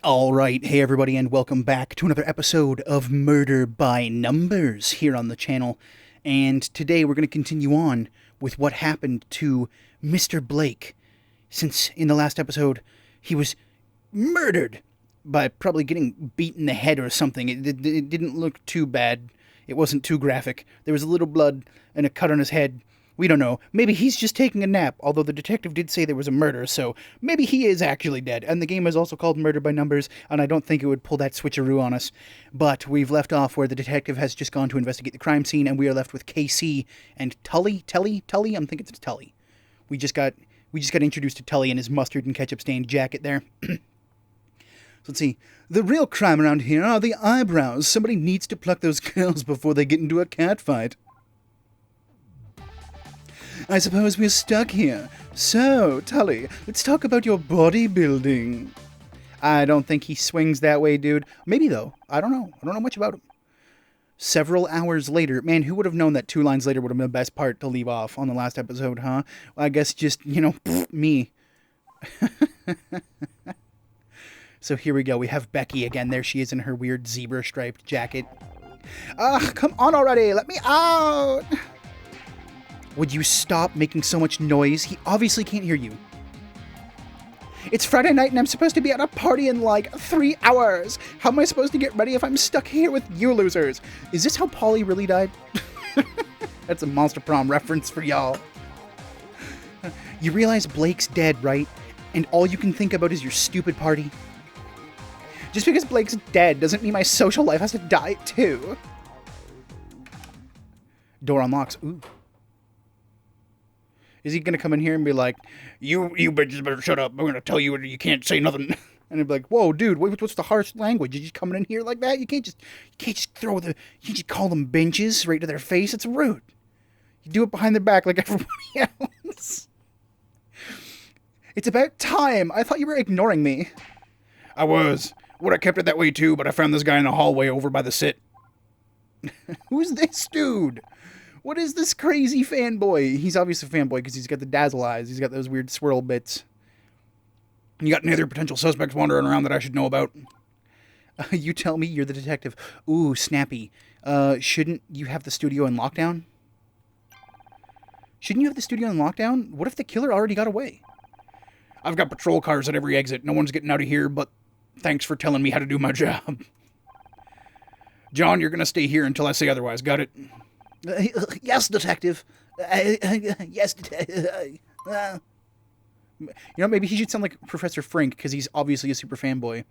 All right, hey everybody, and welcome back to another episode of Murder by Numbers here on the channel. And today we're going to continue on with what happened to Mr. Blake, since in the last episode he was murdered by probably getting beaten in the head or something. It didn't look too bad. It wasn't too graphic. There was a little blood and a cut on his head. We don't know. Maybe he's just taking a nap, although the detective did say there was a murder, so maybe he is actually dead. And the game is also called Murder by Numbers, and I don't think it would pull that switcheroo on us. But we've left off where the detective has just gone to investigate the crime scene, and we are left with KC and Tully? I'm thinking it's Tully. We just got introduced to Tully in his mustard and ketchup stained jacket there. So let's see. The real crime around here are the eyebrows. Somebody needs to pluck those curls before they get into a catfight. I suppose we're stuck here. So, Tully, let's talk about your bodybuilding. I don't think he swings that way, dude. Maybe, though. I don't know. I don't know much about him. Several hours later. Man, who would have known that 2 lines later would have been the best part to leave off on the last episode, huh? Well, I guess just, me. So here we go. We have Becky again. There she is in her weird zebra-striped jacket. Come on already. Let me out. Would you stop making so much noise? He obviously can't hear you. It's Friday night and I'm supposed to be at a party in like 3 hours. How am I supposed to get ready if I'm stuck here with you losers? Is this how Polly really died? That's a Monster Prom reference for y'all. You realize Blake's dead, right? And all you can think about is your stupid party? Just because Blake's dead doesn't mean my social life has to die too. Door unlocks. Ooh. Is he going to come in here and be like, you bitches better shut up. I'm going to tell you you can't say nothing. And he'd be like, whoa, dude, what's the harsh language? You just coming in here like that? You can't just call them benches right to their face. It's rude. You do it behind their back like everybody else. It's about time. I thought you were ignoring me. I was. Would have kept it that way too, but I found this guy in the hallway over by the sit. Who's this dude? What is this crazy fanboy? He's obviously a fanboy because he's got the dazzle eyes. He's got those weird swirl bits. You got any other potential suspects wandering around that I should know about? You tell me, you're the detective. Ooh, snappy. Shouldn't you have the studio in lockdown? Shouldn't you have the studio in lockdown? What if the killer already got away? I've got patrol cars at every exit. No one's getting out of here, but thanks for telling me how to do my job. John, you're going to stay here until I say otherwise. Got it? Yes, detective. Yes, detective. Maybe he should sound like Professor Frink, because he's obviously a super fanboy.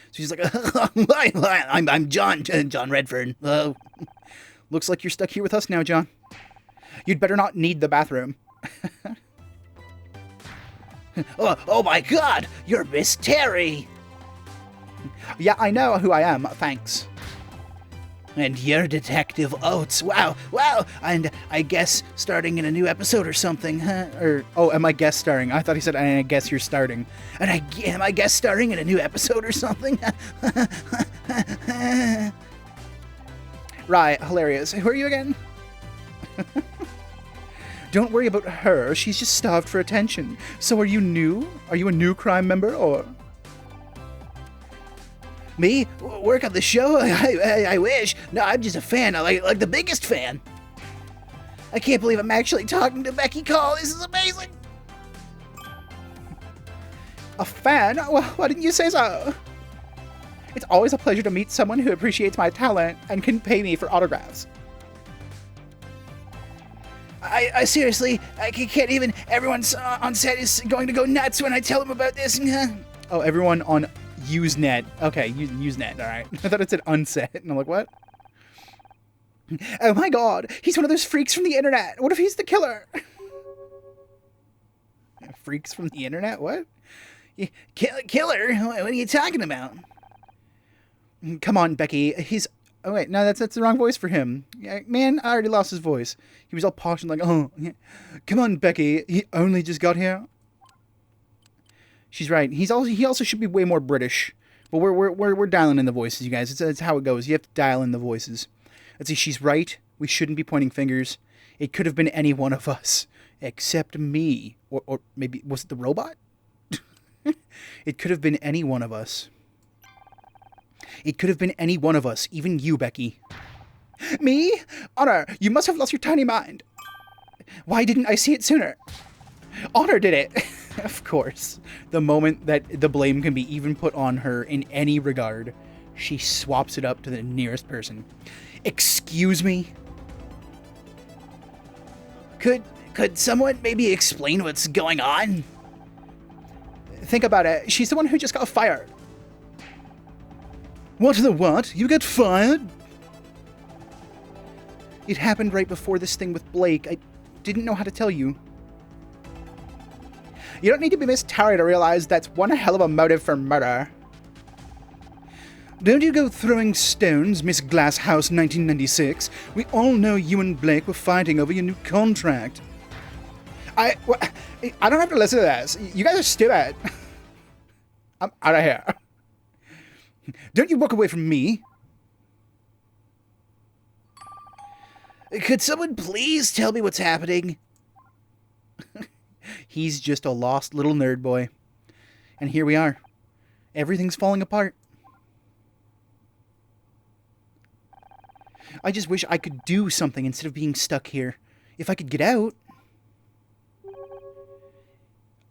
So he's like, I'm John Redfern. Looks like you're stuck here with us now, John. You'd better not need the bathroom. Oh my God, you're Miss Terry. Yeah, I know who I am, thanks. And you're Detective Oates. Wow. And I guess starting in a new episode or something, huh? Am I guest starring? I thought he said, and I guess you're starting. And am I guest starring in a new episode or something? Right, hilarious. Who are you again? Don't worry about her. She's just starved for attention. So are you new? Are you a new crime member, or... Me? Work on the show? I wish. No, I'm just a fan. I like the biggest fan. I can't believe I'm actually talking to Becky Cole. This is amazing. A fan? Well, why didn't you say so? It's always a pleasure to meet someone who appreciates my talent and can pay me for autographs. I seriously, I can't even. Everyone on set is going to go nuts when I tell them about this. Oh, everyone on Usenet. Okay, Usenet, alright. I thought it said unset, and I'm like, what? Oh my God, he's one of those freaks from the internet. What if he's the killer? Freaks from the internet? What? Killer? What are you talking about? Come on, Becky. He's... Oh, wait, no, that's the wrong voice for him. Yeah, man, I already lost his voice. He was all posh and like, oh, yeah. Come on, Becky. He only just got here. She's right. He also should be way more British. But we're dialing in the voices, you guys. It's how it goes. You have to dial in the voices. Let's see. She's right. We shouldn't be pointing fingers. It could have been any one of us, except me, or maybe was it the robot? It could have been any one of us. It could have been any one of us, even you, Becky. Me? Honor, you must have lost your tiny mind. Why didn't I see it sooner? Honor did it. Of course. The moment that the blame can be even put on her in any regard, she swaps it up to the nearest person. Excuse me? Could someone maybe explain what's going on? Think about it. She's the one who just got fired. What the what? You got fired? It happened right before this thing with Blake. I didn't know how to tell you. You don't need to be Miss Terry to realize that's one hell of a motive for murder. Don't you go throwing stones, Miss Glasshouse 1996. We all know you and Blake were fighting over your new contract. I don't have to listen to this. You guys are stupid. I'm out of here. Don't you walk away from me. Could someone please tell me what's happening? He's just a lost little nerd boy. And here we are. Everything's falling apart. I just wish I could do something instead of being stuck here. If I could get out.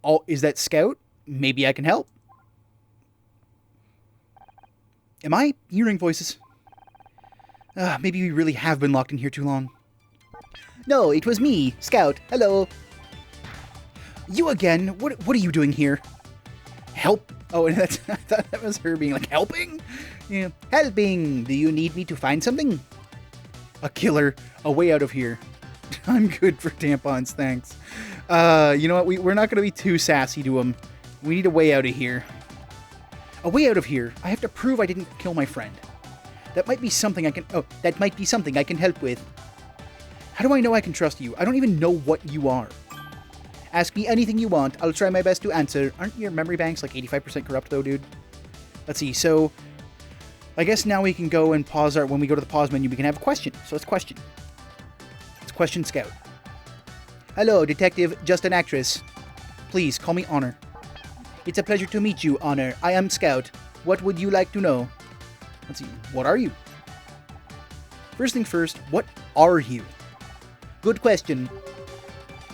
Oh, is that Scout? Maybe I can help. Am I hearing voices? Maybe we really have been locked in here too long. No, it was me, Scout. Hello. You again? What are you doing here? Help? Oh, and I thought that was her being like, helping? Yeah. Helping. Do you need me to find something? A killer. A way out of here. I'm good for tampons, thanks. You know what? We're not going to be too sassy to him. We need a way out of here. A way out of here. I have to prove I didn't kill my friend. That might be something I can... Oh, that might be something I can help with. How do I know I can trust you? I don't even know what you are. Ask me anything you want. I'll try my best to answer. Aren't your memory banks like 85% corrupt though, dude? Let's see. So, I guess now we can go and pause our... When we go to the pause menu, we can have a question. So let's question. Let's question Scout. Hello, detective. Just an actress. Please, call me Honor. It's a pleasure to meet you, Honor. I am Scout. What would you like to know? Let's see. What are you? First thing first, what are you? Good question.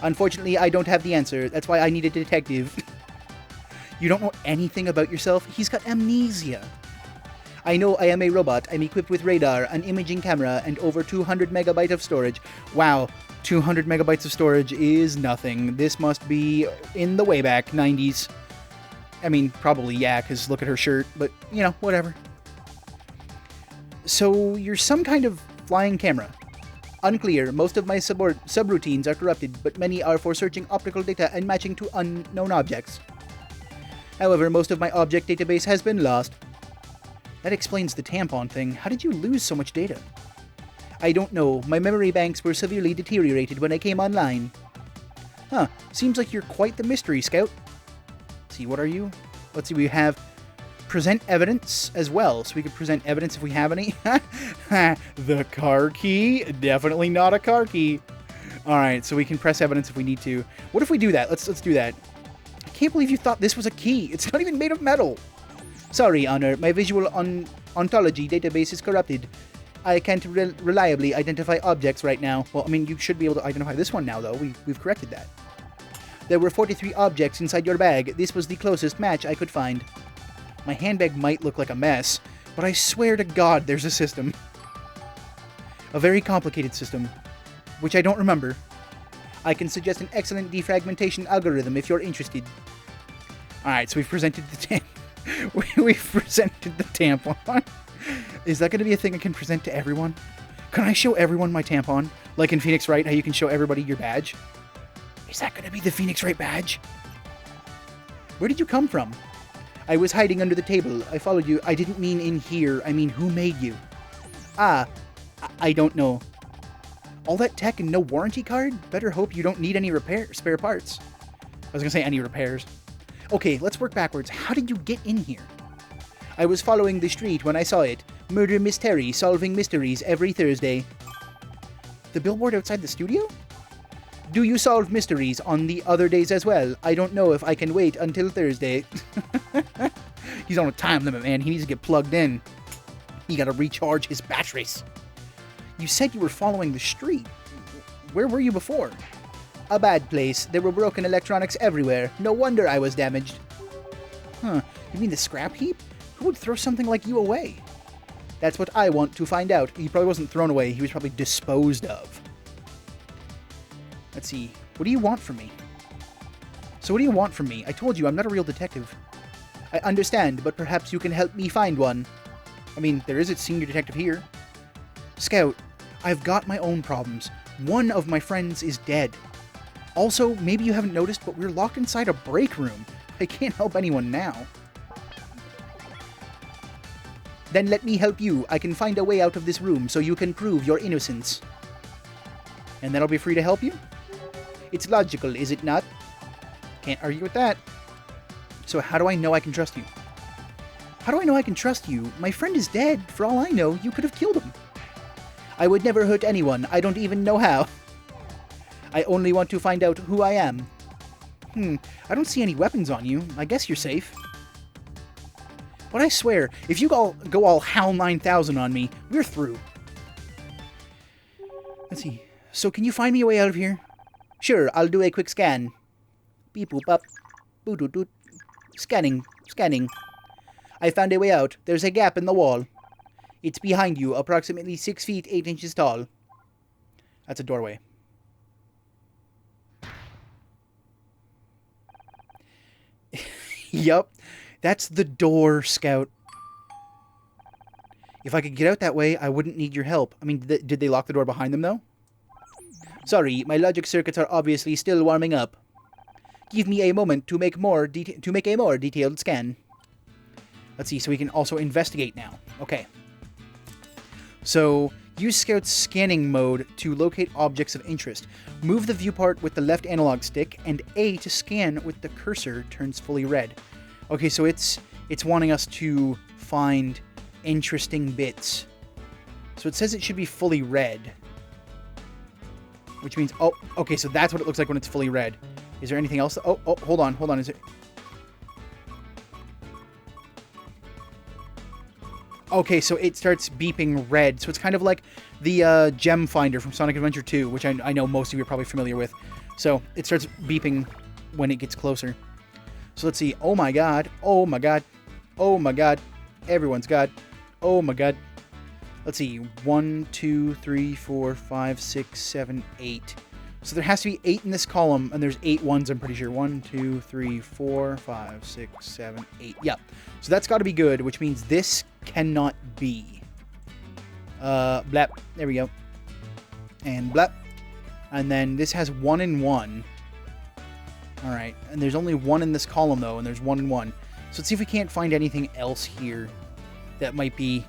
Unfortunately, I don't have the answer. That's why I need a detective. You don't know anything about yourself? He's got amnesia. I know I am a robot. I'm equipped with radar, an imaging camera, and over 200 megabytes of storage. Wow, 200 megabytes of storage is nothing. This must be in the way back 90s. I mean, probably, yeah, because look at her shirt. But, you know, whatever. So, you're some kind of flying camera. Unclear. Most of my subroutines are corrupted, but many are for searching optical data and matching to unknown objects. However, most of my object database has been lost. That explains the tampon thing. How did you lose so much data? I don't know. My memory banks were severely deteriorated when I came online. Huh. Seems like you're quite the mystery, Scout. Let's see, what are you? Let's see, we have present evidence as well, so we could present evidence if we have any. The car key? Definitely not a car key. Alright, so we can press evidence if we need to. What if we do that? Let's do that. I can't believe you thought this was a key. It's not even made of metal. Sorry, Honor. My visual ontology database is corrupted. I can't reliably identify objects right now. Well, I mean, you should be able to identify this one now, though. We've corrected that. There were 43 objects inside your bag. This was the closest match I could find. My handbag might look like a mess, but I swear to God there's a system. A very complicated system, which I don't remember. I can suggest an excellent defragmentation algorithm if you're interested. Alright, so we've presented the we've presented the tampon. Is that going to be a thing I can present to everyone? Can I show everyone my tampon? Like in Phoenix Wright, how you can show everybody your badge? Is that going to be the Phoenix Wright badge? Where did you come from? I was hiding under the table. I followed you. I didn't mean in here. I mean, who made you? I don't know. All that tech and no warranty card? Better hope you don't need any spare parts. I was going to say any repairs. Okay, let's work backwards. How did you get in here? I was following the street when I saw it. Murder Mystery, solving mysteries every Thursday. The billboard outside the studio? Do you solve mysteries on the other days as well? I don't know if I can wait until Thursday. He's on a time limit, man. He needs to get plugged in. He got to recharge his batteries. You said you were following the street. Where were you before? A bad place. There were broken electronics everywhere. No wonder I was damaged. Huh. You mean the scrap heap? Who would throw something like you away? That's what I want to find out. He probably wasn't thrown away. He was probably disposed of. Let's see. What do you want from me? So what do you want from me? I told you, I'm not a real detective. I understand, but perhaps you can help me find one. I mean, there is a senior detective here. Scout, I've got my own problems. One of my friends is dead. Also, maybe you haven't noticed, but we're locked inside a break room. I can't help anyone now. Then let me help you. I can find a way out of this room so you can prove your innocence. And then I'll be free to help you? It's logical, is it not? Can't argue with that. So how do I know I can trust you? How do I know I can trust you? My friend is dead. For all I know, you could have killed him. I would never hurt anyone. I don't even know how. I only want to find out who I am. I don't see any weapons on you. I guess you're safe. But I swear, if you go all HAL 9000 on me, we're through. Let's see. So can you find me a way out of here? Sure, I'll do a quick scan. Beep boop up. Boo doot doot. Scanning. Scanning. I found a way out. There's a gap in the wall. It's behind you, approximately 6 feet 8 inches tall. That's a doorway. Yup. That's the door, Scout. If I could get out that way, I wouldn't need your help. I mean, did they lock the door behind them, though? Sorry, my logic circuits are obviously still warming up. Give me a moment to make a more detailed scan. Let's see, so we can also investigate now. Okay. So, use Scout's scanning mode to locate objects of interest. Move the view part with the left analog stick, and A to scan with the cursor turns fully red. Okay, so it's wanting us to find interesting bits. So it says it should be fully red. Which means, oh, okay, so that's what it looks like when it's fully red. Is there anything else? Oh, hold on. Is it? Okay, so it starts beeping red. So it's kind of like the gem finder from Sonic Adventure 2, which I know most of you are probably familiar with. So it starts beeping when it gets closer. So let's see. Oh my god. Oh my god. Oh my god. Everyone's god. Oh my god. Let's see. 1, 2, 3, 4, 5, 6, 7, 8. So there has to be 8 in this column, and there's 8 ones, I'm pretty sure. 1, 2, 3, 4, 5, 6, 7, 8. Yep. So that's got to be good, which means this cannot be. Blap. There we go. And blap. And then this has 1 and 1. Alright. And there's only 1 in this column, though, and there's 1 and 1. So let's see if we can't find anything else here that might be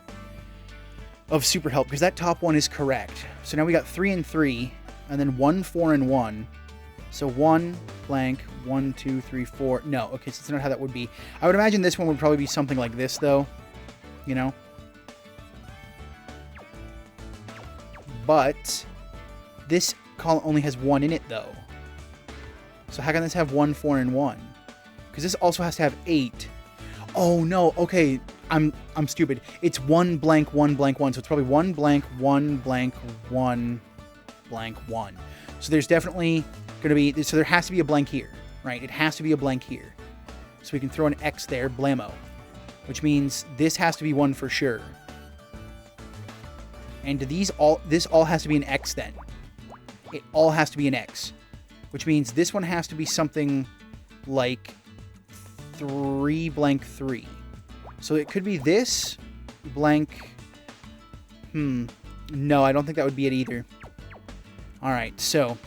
of super help, because that top one is correct. So now we got 3 and 3, and then 1, 4, and 1. So 1, blank, 1, 2, 3, 4. No, okay, so that's not how that would be. I would imagine this one would probably be something like this, though. You know? But this column only has 1 in it, though. So how can this have 1, 4, and 1? Because this also has to have 8. Oh, no, okay. I'm stupid. It's 1 blank 1 blank 1. So it's probably 1 blank 1 blank 1 blank 1. So there's definitely going to be... So there has to be a blank here, right? It has to be a blank here. So we can throw an X there, blammo. Which means this has to be 1 for sure. And this all has to be an X then. It all has to be an X. Which means this one has to be something like 3 blank 3. So it could be this blank... No, I don't think that would be it either. Alright, so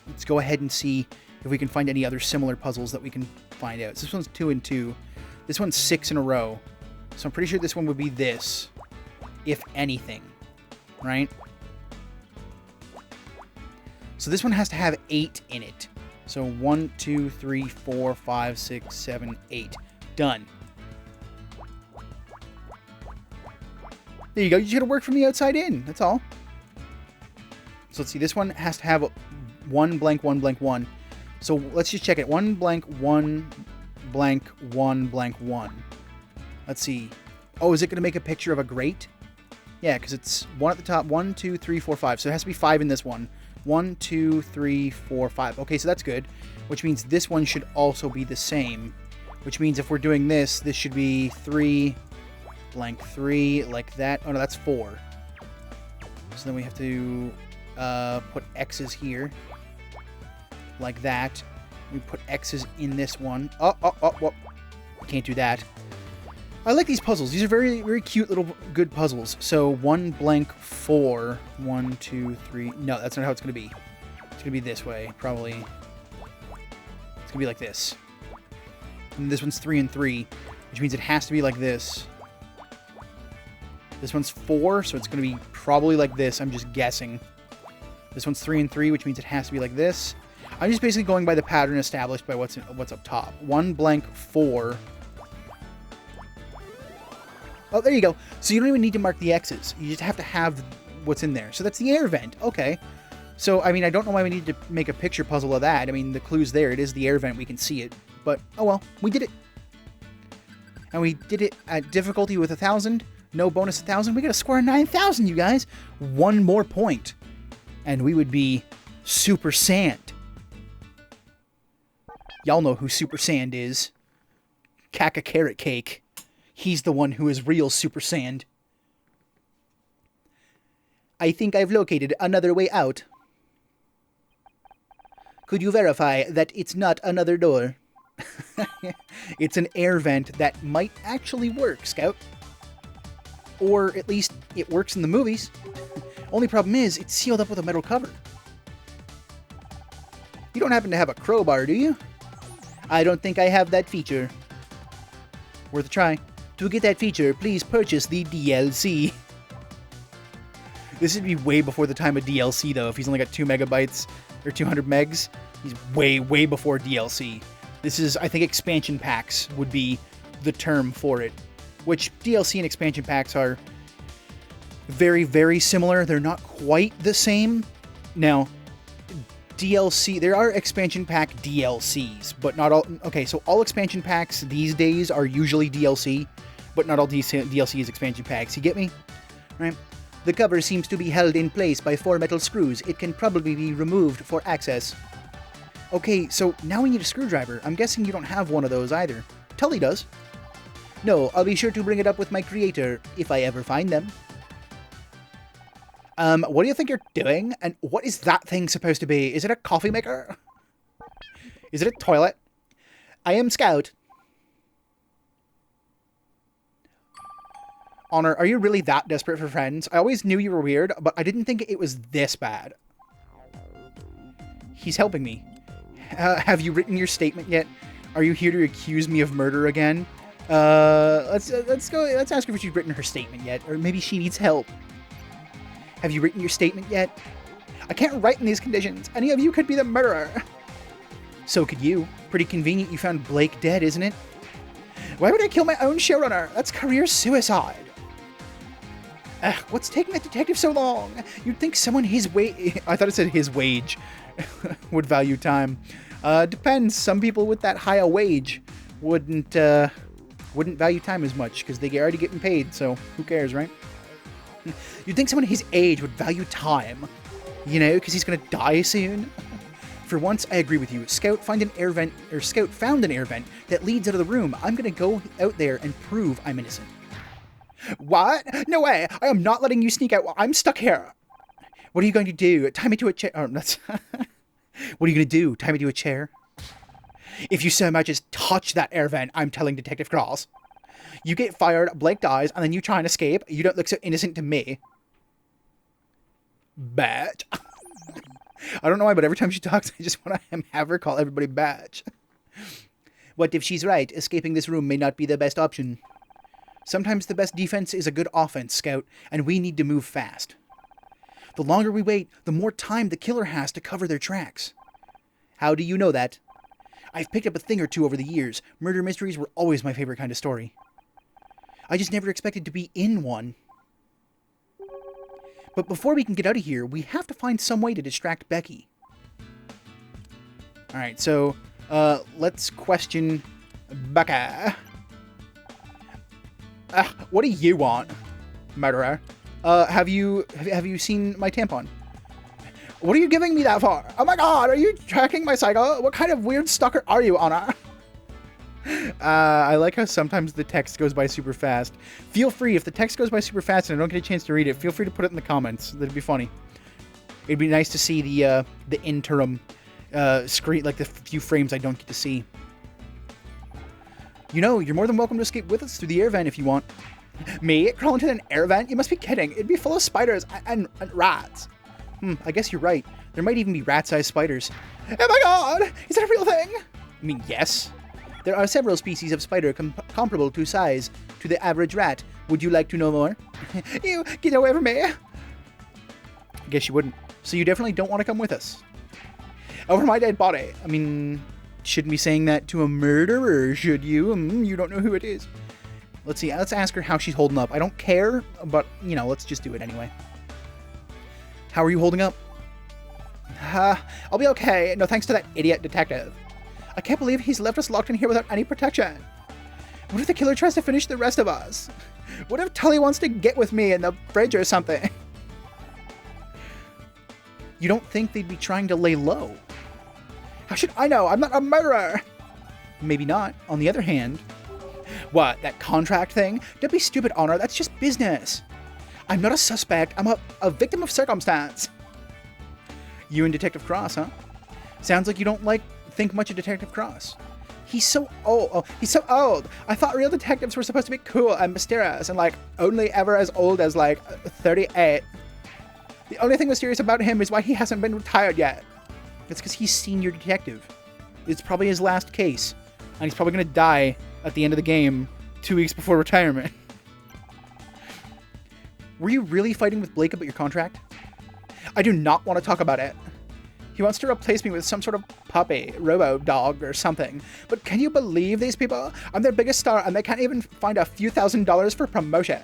let's go ahead and see if we can find any other similar puzzles that we can find out. So this one's 2 and 2. This one's 6 in a row. So I'm pretty sure this one would be this, if anything. Right? So this one has to have 8 in it. So 1, 2, 3, 4, 5, 6, 7, 8. Done. There you go. You just gotta work from the outside in. That's all. So let's see. This one has to have 1 blank 1 blank 1. So let's just check it. 1 blank 1 blank 1 blank 1. Let's see. Oh, is it going to make a picture of a grate? Yeah, because it's 1 at the top. 1, 2, 3, 4, 5. So it has to be 5 in this one. 1, 2, 3, 4, 5. Okay, so that's good. Which means this one should also be the same. Which means if we're doing this, this should be 3 blank 3 like that. Oh, no, that's 4. So then we have to put X's here. Like that. We put X's in this one. Oh. Can't do that. I like these puzzles. These are very, very cute little good puzzles. So 1 blank 4. 1, 2, 3. No, that's not how it's going to be. It's going to be this way, probably. It's going to be like this. And this one's 3 and 3, which means it has to be like this. This one's 4, so it's going to be probably like this. I'm just guessing. This one's 3 and 3, which means it has to be like this. I'm just basically going by the pattern established by what's up top. 1 blank 4. Oh, there you go. So you don't even need to mark the X's. You just have to have what's in there. So that's the air vent. Okay. So, I mean, I don't know why we need to make a picture puzzle of that. I mean, the clue's there. It is the air vent. We can see it. But, oh well. We did it. And we did it at difficulty with 1,000. No bonus 1,000. We got a score of 9,000, you guys. 1 more point. And we would be Super Sand. Y'all know who Super Sand is. Caca Carrot Cake. He's the one who is real Super Sand. I think I've located another way out. Could you verify that it's not another door? It's an air vent that might actually work, Scout. Or at least it works in the movies. Only problem is, it's sealed up with a metal cover. You don't happen to have a crowbar, do you? I don't think I have that feature. Worth a try. To get that feature, please purchase the DLC. This would be way before the time of DLC, though. If he's only got 2 megabytes or 200 megs, he's way, way before DLC. This is, I think, expansion packs would be the term for it. Which DLC and expansion packs are very, very similar. They're not quite the same. Now, DLC, there are expansion pack DLCs, but not all. Okay, so all expansion packs these days are usually DLC, but not all DLC is expansion packs. You get me? Right? The cover seems to be held in place by 4 metal screws. It can probably be removed for access. Okay, so now we need a screwdriver. I'm guessing you don't have one of those either. Tully does. No, I'll be sure to bring it up with my creator if I ever find them. What do you think you're doing? And what is that thing supposed to be? Is it a coffee maker? Is it a toilet? I am Scout. Honor, are you really that desperate for friends? I always knew you were weird, but I didn't think it was this bad. He's helping me. Have you written your statement yet? Are you here to accuse me of murder again? Let's go. Let's ask her if she's written her statement yet, or maybe she needs help. Have you written your statement yet? I can't write in these conditions. Any of you could be the murderer. So could you. Pretty convenient you found Blake dead, isn't it? Why would I kill my own showrunner? That's career suicide. What's taking the detective so long? You'd think someone his wage... I thought it said his wage would value time. Depends. Some people with that high a wage wouldn't value time as much because they're already getting paid, so who cares, right? You'd think someone his age would value time, you know, because he's going to die soon. For once, I agree with you. Scout found an air vent that leads out of the room. I'm going to go out there and prove I'm innocent. What? No way! I am not letting you sneak out. I'm stuck here. What are you going to do? Tie me to a chair? Oh, that's... What are you going to do? Tie me to a chair? If you so much as touch that air vent, I'm telling Detective Cross. You get fired, Blake dies, and then you try and escape. You don't look so innocent to me. Batch. I don't know why, but every time she talks, I just want to have her call everybody Batch. What if she's right? Escaping this room may not be the best option. Sometimes the best defense is a good offense, Scout, and we need to move fast. The longer we wait, the more time the killer has to cover their tracks. How do you know that? I've picked up a thing or two over the years. Murder mysteries were always my favorite kind of story. I just never expected to be in one. But before we can get out of here, we have to find some way to distract Becky. Alright, so, let's question Becca. What do you want, murderer? Have you seen my tampon? What are you giving me that for? Oh my god, are you tracking my cycle? What kind of weird stalker are you, Anna? I like how sometimes the text goes by super fast. Feel free, if the text goes by super fast and I don't get a chance to read it, feel free to put it in the comments. That'd be funny. It'd be nice to see the interim screen, like the few frames I don't get to see. You know, you're more than welcome to escape with us through the air vent if you want. Me? Crawl into an air vent? You must be kidding. It'd be full of spiders and rats. I guess you're right. There might even be rat-sized spiders. Oh my god! Is that a real thing? I mean, yes. There are several species of spider comparable to size to the average rat. Would you like to know more? You get away from me. I guess you wouldn't. So you definitely don't want to come with us. Over my dead body. I mean, shouldn't be saying that to a murderer, should you? You don't know who it is. Let's see. Let's ask her how she's holding up. I don't care, but, you know, let's just do it anyway. How are you holding up? I'll be okay. No thanks to that idiot detective. I can't believe he's left us locked in here without any protection. What if the killer tries to finish the rest of us? What if Tully wants to get with me in the fridge or something? You don't think they'd be trying to lay low? How should I know? I'm not a murderer. Maybe not. On the other hand, what, that contract thing? Don't be stupid, Honor. That's just business. I'm not a suspect. I'm a victim of circumstance. You and Detective Cross, huh? Sounds like you don't think much of Detective Cross. He's so old. Oh, he's so old. I thought real detectives were supposed to be cool and mysterious and only ever as old as 38. The only thing mysterious about him is why he hasn't been retired yet. It's because he's senior detective. It's probably his last case, and he's probably gonna die at the end of the game 2 weeks before retirement. Were you really fighting with Blake about your contract? I do not want to talk about it. He wants to replace me with some sort of puppy, robo-dog or something. But can you believe these people? I'm their biggest star and they can't even find a few $1,000s for promotion.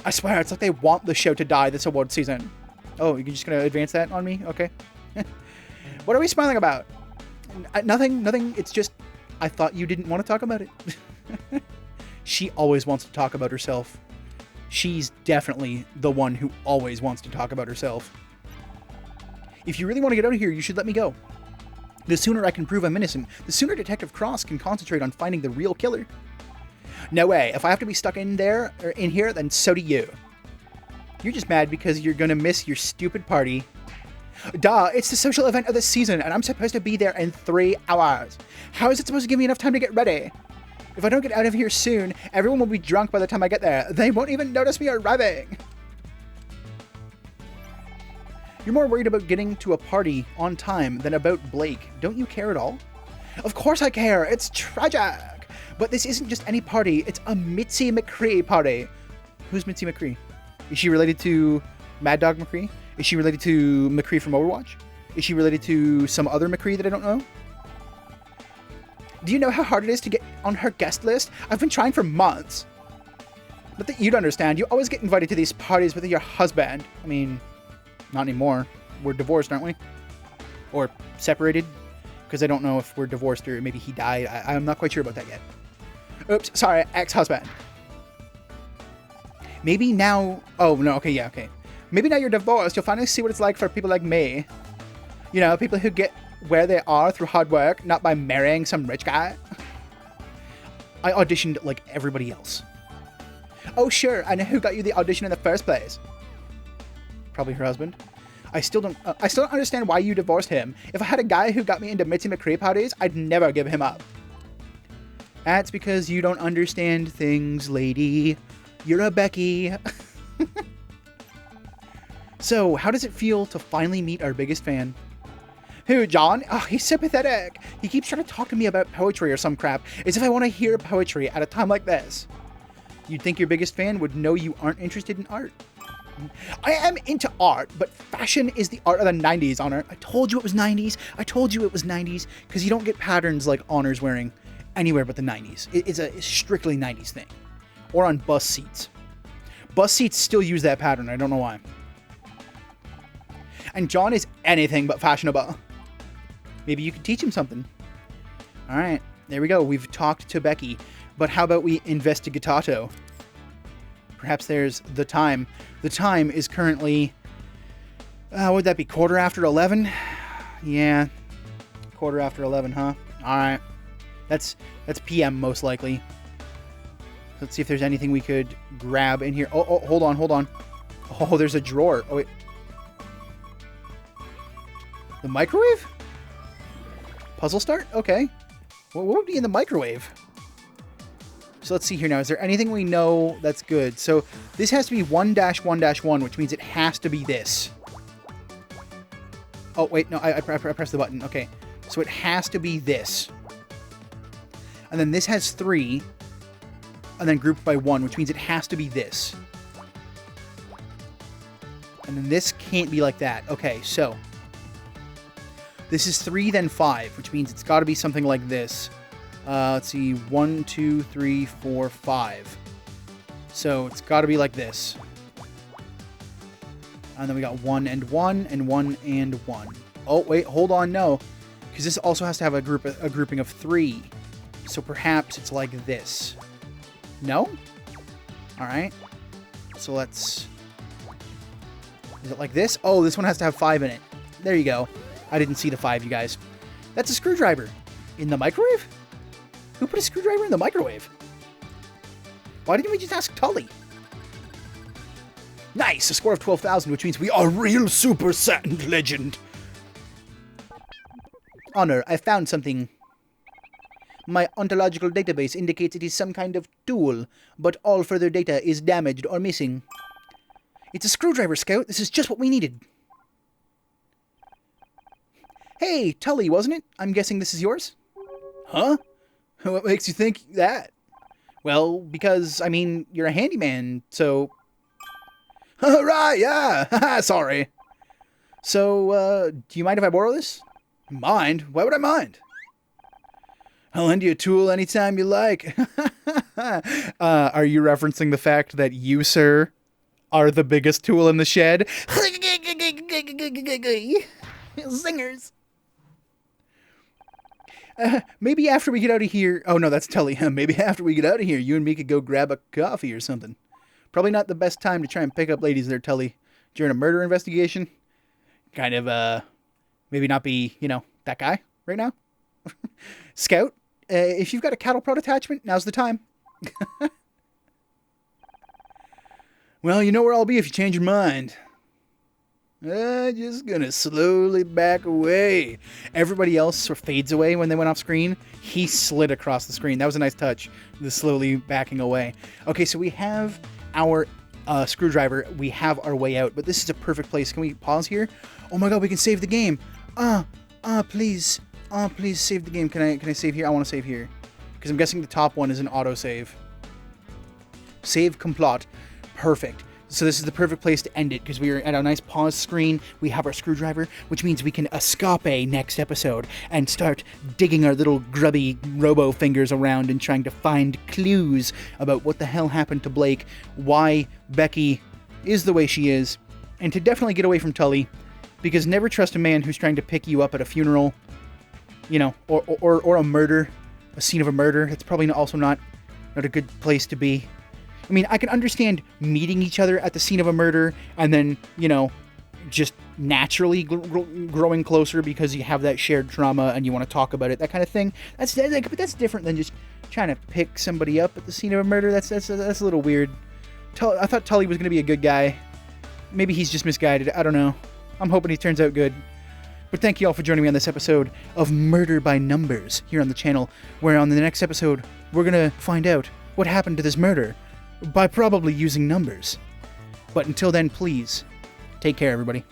I swear, it's like they want the show to die this award season. Oh, you're just going to advance that on me? Okay. What are we smiling about? Nothing. It's just, I thought you didn't want to talk about it. She always wants to talk about herself. She's definitely the one who always wants to talk about herself. If you really want to get out of here, you should let me go. The sooner I can prove I'm innocent, the sooner Detective Cross can concentrate on finding the real killer. No way. If I have to be stuck in here, then so do you. You're just mad because you're gonna miss your stupid party. Duh, it's the social event of the season, and I'm supposed to be there in 3 hours. How is it supposed to give me enough time to get ready? If I don't get out of here soon, everyone will be drunk by the time I get there. They won't even notice me arriving. You're more worried about getting to a party on time than about Blake. Don't you care at all? Of course I care. It's tragic. But this isn't just any party. It's a Mitzi McCree party. Who's Mitzi McCree? Is she related to Mad Dog McCree? Is she related to McCree from Overwatch? Is she related to some other McCree that I don't know? Do you know how hard it is to get on her guest list? I've been trying for months. Not that you'd understand. You always get invited to these parties with your husband. I mean, not anymore. We're divorced, aren't we? Or separated? Because I don't know if we're divorced or maybe he died. I'm not quite sure about that yet. Oops, sorry, ex-husband. Maybe now... Oh, no, okay, yeah, okay. Maybe now you're divorced, you'll finally see what it's like for people like me. You know, people who get where they are through hard work, not by marrying some rich guy. I auditioned like everybody else. Oh, sure, and who got you the audition in the first place? Probably her husband. I still don't understand why you divorced him. If I had a guy who got me into Mitzi McCree parties, I'd never give him up. That's because you don't understand things, lady. You're a Becky. So, how does it feel to finally meet our biggest fan? Who, John? Oh, he's so pathetic. He keeps trying to talk to me about poetry or some crap, as if I want to hear poetry at a time like this. You'd think your biggest fan would know you aren't interested in art. I am into art, but fashion is the art of the 90s, Honor. I told you it was 90s. I told you it was 90s, because you don't get patterns like Honor's wearing anywhere but the 90s. It's a strictly 90s thing. Or on bus seats. Bus seats still use that pattern. I don't know why. And John is anything but fashionable. Maybe you could teach him something. All right, there we go. We've talked to Becky, but how about we investigatato? Perhaps there's the time. The time is currently, what would that be, 11:15? Yeah, 11:15, huh? All right, that's PM most likely. Let's see if there's anything we could grab in here. Oh, hold on. Oh, there's a drawer. Oh, wait. The microwave? Puzzle start? Okay. What would be in the microwave? So let's see here now. Is there anything we know that's good? So this has to be 1-1-1, which means it has to be this. Oh, wait. No, I pressed the button. Okay. So it has to be this. And then this has 3. And then grouped by 1, which means it has to be this. And then this can't be like that. Okay, so this is 3, then 5, which means it's got to be something like this. Let's see, 1, 2, 3, 4, 5. So it's got to be like this. And then we got 1 and 1, and 1 and 1. Oh, wait, hold on, no. Because this also has to have a grouping of 3. So perhaps it's like this. No? Alright. So let's... Is it like this? Oh, this one has to have 5 in it. There you go. I didn't see the 5, you guys. That's a screwdriver. In the microwave? Who put a screwdriver in the microwave? Why didn't we just ask Tully? Nice! A score of 12,000, which means we are real Super Satin Legend. Honor, I found something. My ontological database indicates it is some kind of tool, but all further data is damaged or missing. It's a screwdriver, Scout. This is just what we needed. Hey, Tully, wasn't it? I'm guessing this is yours? Huh? What makes you think that? Well, because, I mean, you're a handyman, so... Right, yeah! Sorry. So, do you mind if I borrow this? Mind? Why would I mind? I'll lend you a tool anytime you like. Are you referencing the fact that you, sir, are the biggest tool in the shed? Zingers. Maybe after we get out of here... Oh, no, that's Tully. Maybe after we get out of here, you and me could go grab a coffee or something. Probably not the best time to try and pick up ladies there, Tully, during a murder investigation. Kind of, maybe not be, you know, that guy right now. Scout, if you've got a cattle prod attachment, now's the time. Well, you know where I'll be if you change your mind. Just gonna slowly back away. Everybody else sort of fades away when they went off screen. He slid across the screen. That was a nice touch, the slowly backing away. Okay, so we have our screwdriver. We have our way out, but this is a perfect place. Can we pause here? Oh my god, we can save the game. Please. Please save the game. Can I save here? I want to save here. Because I'm guessing the top one is an autosave. Save complete. Perfect. So this is the perfect place to end it, because we are at a nice pause screen. We have our screwdriver, which means we can escape next episode and start digging our little grubby robo fingers around and trying to find clues about what the hell happened to Blake, why Becky is the way she is, and to definitely get away from Tully, because never trust a man who's trying to pick you up at a funeral, you know, or a murder, a scene of a murder. It's probably also not a good place to be. I mean, I can understand meeting each other at the scene of a murder and then, you know, just naturally growing closer because you have that shared trauma and you want to talk about it, that kind of thing. But that's different than just trying to pick somebody up at the scene of a murder. That's a little weird. I thought Tully was going to be a good guy. Maybe he's just misguided. I don't know. I'm hoping he turns out good. But thank you all for joining me on this episode of Murder by Numbers here on the channel, where on the next episode, we're going to find out what happened to this murder by probably using numbers. But until then, please, take care, everybody.